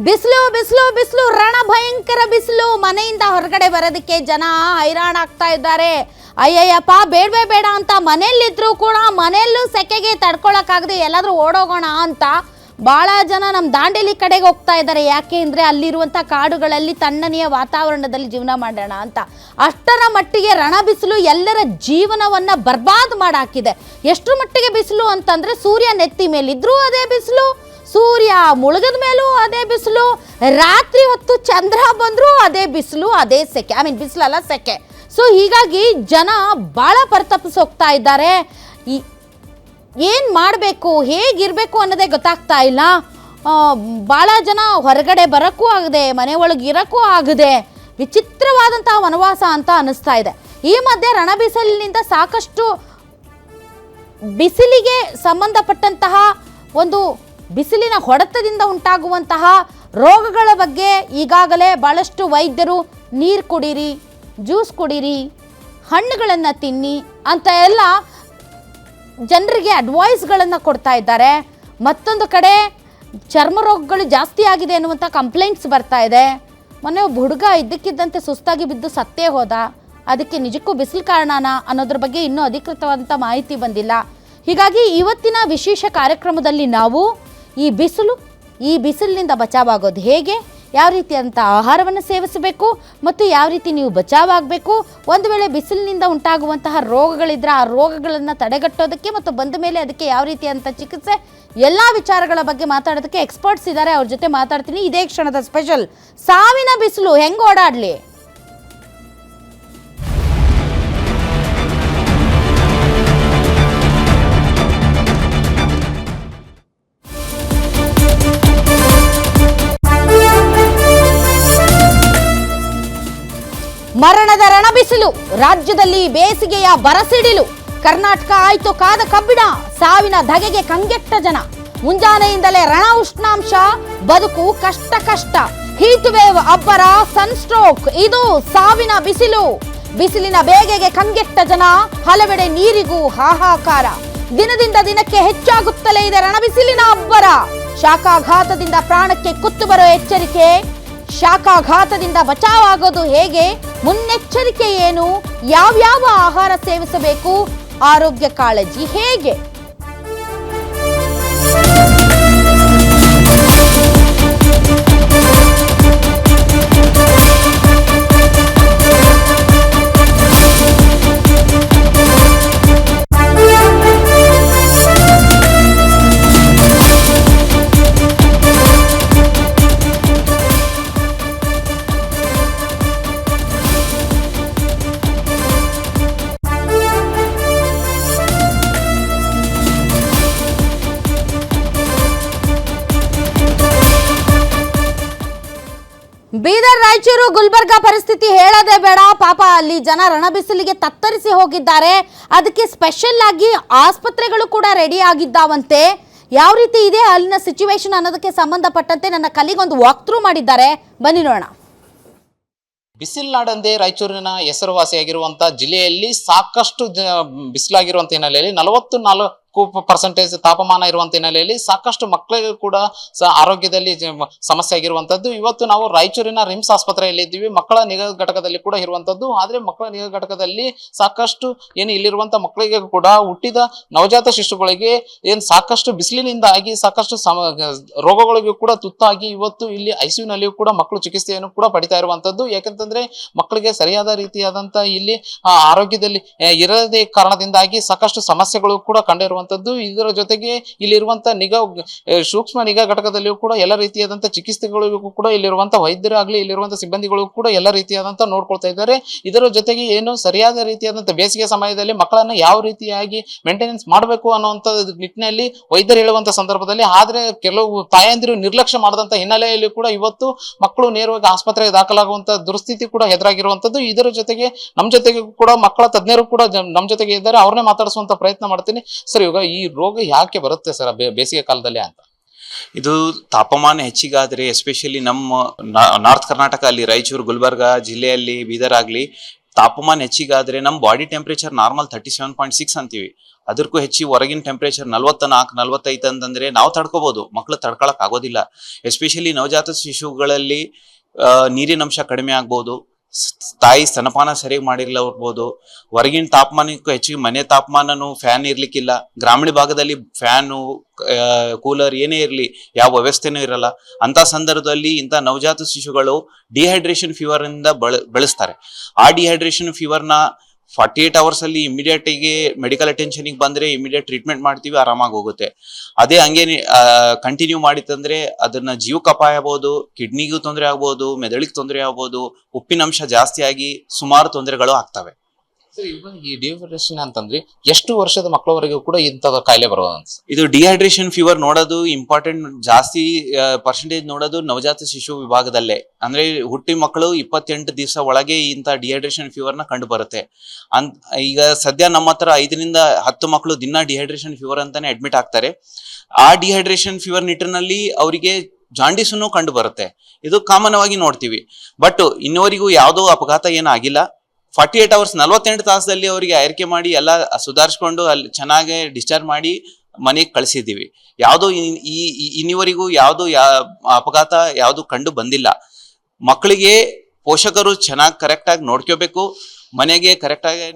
ಬಿಸಿಲು ಬಿಸಿಲು ಬಿಸಿಲು ರಣ ಭಯಂಕರ ಬಿಸಿಲು. ಮನೆಯಿಂದ ಹೊರಗಡೆ ಬರೋದಕ್ಕೆ ಜನ ಹೈರಾಣಾಗ್ತಾ ಇದ್ದಾರೆ. ಅಯ್ಯಯ್ಯಪ್ಪ ಬೇಡವೇ ಬೇಡ ಅಂತ ಮನೆಯಲ್ಲಿದ್ರು ಕೂಡ ಮನೆಯಲ್ಲೂ ಸೆಕೆಗೆ ತಡ್ಕೊಳಕ್ಕಾಗದೆ ಎಲ್ಲಾದ್ರೂ ಓಡೋಗೋಣ ಅಂತ ಭಾಳ ಜನ ನಮ್ಮ ದಾಂಡೇಲಿ ಕಡೆಗೆ ಹೋಗ್ತಾ ಇದ್ದಾರೆ. ಯಾಕೆ ಅಂದರೆ ಅಲ್ಲಿರುವಂಥ ಕಾಡುಗಳಲ್ಲಿ ತಣ್ಣನೆಯ ವಾತಾವರಣದಲ್ಲಿ ಜೀವನ ಮಾಡೋಣ ಅಂತ. ಅಷ್ಟರ ಮಟ್ಟಿಗೆ ರಣ ಬಿಸಿಲು ಎಲ್ಲರ ಜೀವನವನ್ನು ಬರ್ಬಾದ್ ಮಾಡಾಕಿದೆ. ಎಷ್ಟರ ಮಟ್ಟಿಗೆ ಬಿಸಿಲು ಅಂತಂದರೆ ಸೂರ್ಯ ನೆತ್ತಿ ಮೇಲಿದ್ರೂ ಅದೇ ಬಿಸಿಲು, ಸೂರ್ಯ ಮುಳುಗದ ಮೇಲೂ ಅದೇ ಬಿಸಿಲು, ರಾತ್ರಿ ಹೊತ್ತು ಚಂದ್ರ ಬಂದರೂ ಅದೇ ಬಿಸಿಲು, ಅದೇ ಸೆಕೆ. ಬಿಸಿಲಲ್ಲ ಸೆಕೆ. ಸೊ ಹೀಗಾಗಿ ಜನ ಭಾಳ ಪರಿತಪಿಸಿ ಹೋಗ್ತಾ ಇದ್ದಾರೆ. ಏನು ಮಾಡಬೇಕು, ಹೇಗಿರಬೇಕು ಅನ್ನೋದೇ ಗೊತ್ತಾಗ್ತಾ ಇಲ್ಲ. ಭಾಳ ಜನ ಹೊರಗಡೆ ಬರೋಕ್ಕೂ ಆಗದೆ, ಮನೆ ಒಳಗೆ ಇರೋಕ್ಕೂ ಆಗದೆ ವಿಚಿತ್ರವಾದಂಥ ವನವಾಸ ಅಂತ ಅನ್ನಿಸ್ತಾ ಇದೆ. ಈ ಮಧ್ಯೆ ರಣಬಿಸಿಲಿನಿಂದ ಸಾಕಷ್ಟು ಬಿಸಿಲಿಗೆ ಸಂಬಂಧಪಟ್ಟಂತಹ ಒಂದು ಬಿಸಿಲಿನ ಹೊಡೆತದಿಂದ ಉಂಟಾಗುವಂತಹ ರೋಗಗಳ ಬಗ್ಗೆ ಈಗಾಗಲೇ ಭಾಳಷ್ಟು ವೈದ್ಯರು ನೀರು ಕುಡೀರಿ, ಜ್ಯೂಸ್ ಕುಡೀರಿ, ಹಣ್ಣುಗಳನ್ನು ತಿನ್ನಿ ಅಂತ ಎಲ್ಲ ಜನರಿಗೆ ಅಡ್ವೈಸ್ಗಳನ್ನು ಕೊಡ್ತಾ ಇದ್ದಾರೆ. ಮತ್ತೊಂದು ಕಡೆ ಚರ್ಮ ರೋಗಗಳು ಜಾಸ್ತಿ ಆಗಿದೆ ಅನ್ನುವಂಥ ಕಂಪ್ಲೇಂಟ್ಸ್ ಬರ್ತಾ ಇದೆ. ಮೊನ್ನೆ ಒಬ್ಬ ಹುಡುಗ ಇದ್ದಕ್ಕಿದ್ದಂತೆ ಸುಸ್ತಾಗಿ ಬಿದ್ದು ಸತ್ತೇ ಹೋದ. ಅದಕ್ಕೆ ನಿಜಕ್ಕೂ ಬಿಸಿಲು ಕಾರಣನಾ ಅನ್ನೋದ್ರ ಬಗ್ಗೆ ಇನ್ನೂ ಅಧಿಕೃತವಾದಂಥ ಮಾಹಿತಿ ಬಂದಿಲ್ಲ. ಹೀಗಾಗಿ ಇವತ್ತಿನ ವಿಶೇಷ ಕಾರ್ಯಕ್ರಮದಲ್ಲಿ ನಾವು ಈ ಬಿಸಿಲಿನಿಂದ ಬಚಾವಾಗೋದು ಹೇಗೆ, ಯಾವ ರೀತಿಯಂಥ ಆಹಾರವನ್ನು ಸೇವಿಸಬೇಕು ಮತ್ತು ಯಾವ ರೀತಿ ನೀವು ಬಚಾವಾಗಬೇಕು, ಒಂದು ವೇಳೆ ಬಿಸಿಲಿನಿಂದ ಉಂಟಾಗುವಂತಹ ರೋಗಗಳಿದ್ರೆ ಆ ರೋಗಗಳನ್ನು ತಡೆಗಟ್ಟೋದಕ್ಕೆ ಮತ್ತು ಬಂದ ಮೇಲೆ ಅದಕ್ಕೆ ಯಾವ ರೀತಿಯಂಥ ಚಿಕಿತ್ಸೆ, ಎಲ್ಲ ವಿಚಾರಗಳ ಬಗ್ಗೆ ಮಾತಾಡೋದಕ್ಕೆ ಎಕ್ಸ್ಪರ್ಟ್ಸ್ ಇದ್ದಾರೆ. ಅವ್ರ ಜೊತೆ ಮಾತಾಡ್ತೀನಿ. ಇದೇ ಕ್ಷಣದ ಸ್ಪೆಷಲ್ ಸಾವಿನ ಬಿಸಿಲು ಹೆಂಗೆ ಓಡಾಡಲಿ. ಮರಣದ ರಣಬಿಸಿಲು, ರಾಜ್ಯದಲ್ಲಿ ಬೇಸಿಗೆಯ ಬರಸಿಡಿಲು, ಕರ್ನಾಟಕ ಆಯ್ತು ಕಾದ ಕಬ್ಬಿಣ, ಸಾವಿನ ಧಗೆಗೆ ಕಂಗೆಟ್ಟ ಜನ, ಮುಂಜಾನೆಯಿಂದಲೇ ರಣ ಉಷ್ಣಾಂಶ, ಬದುಕು ಕಷ್ಟ ಕಷ್ಟ, ಹೀಟ್ ವೇವ್ ಅಬ್ಬರ, ಸನ್ಸ್ಟ್ರೋಕ್, ಇದು ಸಾವಿನ ಬಿಸಿಲು. ಬಿಸಿಲಿನ ಬೇಗೆಗೆ ಕಂಗೆಟ್ಟ ಜನ, ಹಲವೆಡೆ ನೀರಿಗೂ ಹಾಹಾಕಾರ. ದಿನದಿಂದ ದಿನಕ್ಕೆ ಹೆಚ್ಚಾಗುತ್ತಲೇ ಇದೆ ರಣಬಿಸಿಲಿನ ಅಬ್ಬರ. ಶಾಖಾಘಾತದಿಂದ ಪ್ರಾಣಕ್ಕೆ ಕುತ್ತು ಬರೋ ಎಚ್ಚರಿಕೆ. ಶಾಖಾಘಾತದಿಂದ ಬಚಾವಾಗೋದು ಹೇಗೆ, ಮುನ್ನೆಚ್ಚರಿಕೆ ಏನು, ಯಾವ್ಯಾವ ಆಹಾರ ಸೇವಿಸಬೇಕು, ಆರೋಗ್ಯ ಕಾಳಜಿ ಹೇಗೆ? ಬೀದರ್, ರಾಯಚೂರು, ಗುಲ್ಬರ್ಗಾ ಪರಿಸ್ಥಿತಿ ಹೇಳೋದೇ ಬೇಡ. ಪಾಪ ಅಲ್ಲಿ ಜನ ರಣಬಿಸಿಲಿಗೆ ತತ್ತರಿಸಿ ಹೋಗಿದ್ದಾರೆ. ಅದಕ್ಕೆ ಸ್ಪೆಷಲ್ ಆಗಿ ಆಸ್ಪತ್ರೆಗಳು ಕೂಡ ರೆಡಿ ಆಗಿದ್ದಾವಂತೆ. ಯಾವ ರೀತಿ ಇದೆ ಅಲ್ಲಿನ ಸಿಚುವೇಶನ್ ಅನ್ನೋದಕ್ಕೆ ಸಂಬಂಧಪಟ್ಟಂತೆ ನನ್ನ ಕಲಿಗೊಂದು ವಾಕ್ ಥ್ರೂ ಮಾಡಿದ್ದಾರೆ. ಬನ್ನಿ ನೋಡೋಣ. ಬಿಸಿಲ್ನಾಡಂದೇ ರಾಯಚೂರಿನ ಹೆಸರುವಾಸಿಯಾಗಿರುವಂತಹ ಜಿಲ್ಲೆಯಲ್ಲಿ ಸಾಕಷ್ಟು ಬಿಸಿಲಾಗಿರುವಂತ ಹಿನ್ನೆಲೆಯಲ್ಲಿ 44% ತಾಪಮಾನ ಇರುವಂತ ಹಿನ್ನೆಲೆಯಲ್ಲಿ ಸಾಕಷ್ಟು ಮಕ್ಕಳಿಗೂ ಕೂಡ ಆರೋಗ್ಯದಲ್ಲಿ ಸಮಸ್ಯೆ ಆಗಿರುವಂತದ್ದು. ಇವತ್ತು ನಾವು ರಾಯಚೂರಿನ ರಿಮ್ಸ್ ಆಸ್ಪತ್ರೆಯಲ್ಲಿ ಇದ್ದೀವಿ. ಮಕ್ಕಳ ನಿಗಾ ಘಟಕದಲ್ಲಿ ಕೂಡ ಇರುವಂತದ್ದು. ಆದ್ರೆ ಮಕ್ಕಳ ನಿಗಾ ಘಟಕದಲ್ಲಿ ಸಾಕಷ್ಟು ಏನು ಇಲ್ಲಿರುವಂತ ಮಕ್ಕಳಿಗೆ ಕೂಡ ಹುಟ್ಟಿದ ನವಜಾತ ಶಿಶುಗಳಿಗೆ ಏನ್ ಸಾಕಷ್ಟು ಬಿಸಿಲಿನಿಂದಾಗಿ ಸಾಕಷ್ಟು ರೋಗಗಳಿಗೂ ಕೂಡ ತುತ್ತಾಗಿ ಇವತ್ತು ಇಲ್ಲಿ ಐಸಿಯುನಲ್ಲಿಯೂ ಕೂಡ ಮಕ್ಕಳು ಚಿಕಿತ್ಸೆಯನ್ನು ಕೂಡ ಪಡಿತಾ ಇರುವಂತದ್ದು. ಯಾಕಂತಂದ್ರೆ ಮಕ್ಕಳಿಗೆ ಸರಿಯಾದ ರೀತಿಯಾದಂತ ಇಲ್ಲಿ ಆರೋಗ್ಯದಲ್ಲಿ ಇರದೇ ಕಾರಣದಿಂದಾಗಿ ಸಾಕಷ್ಟು ಸಮಸ್ಯೆಗಳು ಕೂಡ ಕಂಡಿರುವ ಇದರ ಜೊತೆಗೆ ಇಲ್ಲಿರುವಂತ ಸೂಕ್ಷ್ಮ ನಿಗಾ ಘಟಕದಲ್ಲಿಯೂ ಕೂಡ ಎಲ್ಲ ರೀತಿಯಾದಂತ ಚಿಕಿತ್ಸೆಗಳಿಗೂ ಕೂಡ ಇಲ್ಲಿರುವಂತ ವೈದ್ಯರಾಗ್ಲಿ ಇಲ್ಲಿರುವಂತ ಸಿಬ್ಬಂದಿಗಳು ಕೂಡ ಎಲ್ಲ ರೀತಿಯಾದಂತ ನೋಡ್ಕೊಳ್ತಾ ಇದ್ದಾರೆ. ಇದರ ಜೊತೆಗೆ ಏನು ಸರಿಯಾದ ರೀತಿಯಾದಂತ ಬೇಸಿಗೆ ಸಮಯದಲ್ಲಿ ಮಕ್ಕಳನ್ನ ಯಾವ ರೀತಿಯಾಗಿ ಮೇಂಟೆನೆನ್ಸ್ ಮಾಡಬೇಕು ಅನ್ನುವಂತ ನಿಟ್ಟಿನಲ್ಲಿ ವೈದ್ಯರು ಹೇಳುವಂತ ಸಂದರ್ಭದಲ್ಲಿ ಆದ್ರೆ ಕೆಲವು ತಾಯಂದಿರು ನಿರ್ಲಕ್ಷ್ಯ ಮಾಡದಂತ ಹಿನ್ನೆಲೆಯಲ್ಲಿ ಕೂಡ ಇವತ್ತು ಮಕ್ಕಳು ನೇರವಾಗಿ ಆಸ್ಪತ್ರೆಗೆ ದಾಖಲಾಗುವಂತ ದುರ್ಸ್ಥಿತಿ ಕೂಡ ಎದುರಾಗಿರುವಂತದ್ದು. ಇದರ ಜೊತೆಗೆ ನಮ್ಮ ಜೊತೆಗೆ ಕೂಡ ಮಕ್ಕಳ ತಜ್ಞರು ಕೂಡ ನಮ್ಮ ಜೊತೆಗೆ ಇದ್ದಾರೆ. ಅವ್ರನ್ನೇ ಮಾತಾಡಿಸುವಂತ ಪ್ರಯತ್ನ ಮಾಡ್ತೀನಿ. ಸರ್, ಇವಾಗ ಈ ರೋಗ ಯಾಕೆ ಬರುತ್ತೆ ಸರ್ ಬೇಸಿಗೆ ಕಾಲದಲ್ಲಿ ಅಂತ? ಇದು ತಾಪಮಾನ ಹೆಚ್ಚಿಗಾದ್ರೆ ಎಸ್ಪೆಷಲಿ ನಮ್ಮ ನಾರ್ತ್ ಕರ್ನಾಟಕ ಅಲ್ಲಿ ರಾಯಚೂರು ಗುಲ್ಬರ್ಗಾ ಜಿಲ್ಲೆಯಲ್ಲಿ ಬೀದರ್ ಆಗ್ಲಿ ತಾಪಮಾನ ಹೆಚ್ಚಿಗಾದ್ರೆ ನಮ್ಮ ಬಾಡಿ ಟೆಂಪರೇಚರ್ ನಾರ್ಮಲ್ 37.6 ಅಂತೀವಿ. ಅದಕ್ಕೂ ಹೆಚ್ಚಿ ಹೊರಗಿನ ಟೆಂಪರೇಚರ್ 44-45 ಅಂತಂದ್ರೆ ನಾವು ತಡ್ಕೋಬಹುದು, ಮಕ್ಳು ತಡ್ಕೊಳಕ್ ಆಗೋದಿಲ್ಲ. ಎಸ್ಪೆಷಲಿ ನವಜಾತ ಶಿಶುಗಳಲ್ಲಿ ನೀರಿನ ಅಂಶ ಕಡಿಮೆ ಆಗ್ಬೋದು, ತಾಯಿ ಸ್ತನಪಾನ ಸರಿಯಾಗಿ ಮಾಡಿರ್ಬೋದು, ಹೊರಗಿನ ತಾಪಮಾನಕ್ಕೂ ಹೆಚ್ಚಿಗೆ ಮನೆ ತಾಪಮಾನನು ಫ್ಯಾನ್ ಇರ್ಲಿಕ್ಕಿಲ್ಲ. ಗ್ರಾಮೀಣ ಭಾಗದಲ್ಲಿ ಫ್ಯಾನು ಕೂಲರ್ ಏನೇ ಇರಲಿ ಯಾವ ವ್ಯವಸ್ಥೆನೂ ಇರಲ್ಲ. ಅಂತ ಸಂದರ್ಭದಲ್ಲಿ ಇಂಥ ನವಜಾತ ಶಿಶುಗಳು ಡಿಹೈಡ್ರೇಷನ್ ಫೀವರ್ ಇಂದ ಬೆಳೆಸ್ತಾರೆ. ಆ ಡಿಹೈಡ್ರೇಷನ್ ಫೀವರ್ನ 48 hours ಅಲ್ಲಿ ಇಮಿಡಿಯೇಟ್ ಆಗಿ ಮೆಡಿಕಲ್ ಅಟೆನ್ಷನ್ಗೆ ಬಂದ್ರೆ ಇಮಿಡಿಯೇಟ್ ಟ್ರೀಟ್ಮೆಂಟ್ ಮಾಡ್ತೀವಿ, ಆರಾಮಾಗಿ ಹೋಗುತ್ತೆ. ಅದೇ ಹಂಗೆ ಕಂಟಿನ್ಯೂ ಮಾಡಿತ್ತಂದ್ರೆ ಅದನ್ನ ಜೀವಕ್ಕೆ ಅಪಾಯ ಆಗ್ಬೋದು, ಕಿಡ್ನಿಗೂ ತೊಂದರೆ ಆಗ್ಬೋದು, ಮೆದುಳಿಗೆ ತೊಂದರೆ ಆಗ್ಬೋದು, ಉಪ್ಪಿನಂಶ ಜಾಸ್ತಿ ಆಗಿ ಸುಮಾರು ತೊಂದರೆಗಳು ಆಗ್ತವೆ. ಸರ್, ಇವಾಗ ಈ ಡಿಹೈಡ್ರೇಷನ್ ಅಂತಂದ್ರೆ ಎಷ್ಟು ವರ್ಷದ ಮಕ್ಕಳವರೆಗೂ ಕೂಡ ಇಂಥದ ಕಾಯಿಲೆ ಬರೋದು ಅಂತ? ಇದು ಡಿಹೈಡ್ರೇಷನ್ ಫೀವರ್ ನೋಡೋದು ಇಂಪಾರ್ಟೆಂಟ್, ಜಾಸ್ತಿ ಪರ್ಸೆಂಟೇಜ್ ನೋಡೋದು ನವಜಾತ ಶಿಶು ವಿಭಾಗದಲ್ಲೇ. ಅಂದ್ರೆ ಹುಟ್ಟಿ ಮಕ್ಕಳು 28 ದಿವಸ ಒಳಗೆ ಇಂಥ ಡಿಹೈಡ್ರೇಷನ್ ಫೀವರ್ ನ ಕಂಡು ಬರುತ್ತೆ. ಈಗ ಸದ್ಯ ನಮ್ಮ ಹತ್ರ 5-10 ಮಕ್ಕಳು ದಿನ ಡಿಹೈಡ್ರೇಷನ್ ಫೀವರ್ ಅಂತಾನೆ ಅಡ್ಮಿಟ್ ಆಗ್ತಾರೆ. ಆ ಡಿಹೈಡ್ರೇಷನ್ ಫೀವರ್ ನಿಟ್ಟಿನಲ್ಲಿ ಅವರಿಗೆ ಜಾಂಡೀಸನ್ನು ಕಂಡು ಬರುತ್ತೆ. ಇದು ಕಾಮನ್ ಆಗಿ ನೋಡ್ತೀವಿ. ಬಟ್ ಇನ್ನುವರೆಗೂ ಯಾವುದೋ ಅಪಘಾತ ಏನಾಗಿಲ್ಲ. 48 hours 48 ತಾಸದಲ್ಲಿ ಅವರಿಗೆ ಆರೈಕೆ ಮಾಡಿ ಎಲ್ಲ ಸುಧಾರಿಸ್ಕೊಂಡು ಅಲ್ಲಿ ಚೆನ್ನಾಗಿ ಡಿಸ್ಚಾರ್ಜ್ ಮಾಡಿ ಮನೆಗೆ ಕಳಿಸಿದ್ದೀವಿ. ಯಾವುದೋ ಇನ್ನಿವರೆಗೂ ಯಾವುದೋ ಅಪಘಾತ ಯಾವುದು ಕಂಡು ಬಂದಿಲ್ಲ. ಮಕ್ಕಳಿಗೆ ಪೋಷಕರು ಚೆನ್ನಾಗಿ ಕರೆಕ್ಟಾಗಿ ನೋಡ್ಕೋಬೇಕು, ಮನೆಗೆ ಕರೆಕ್ಟಾಗಿ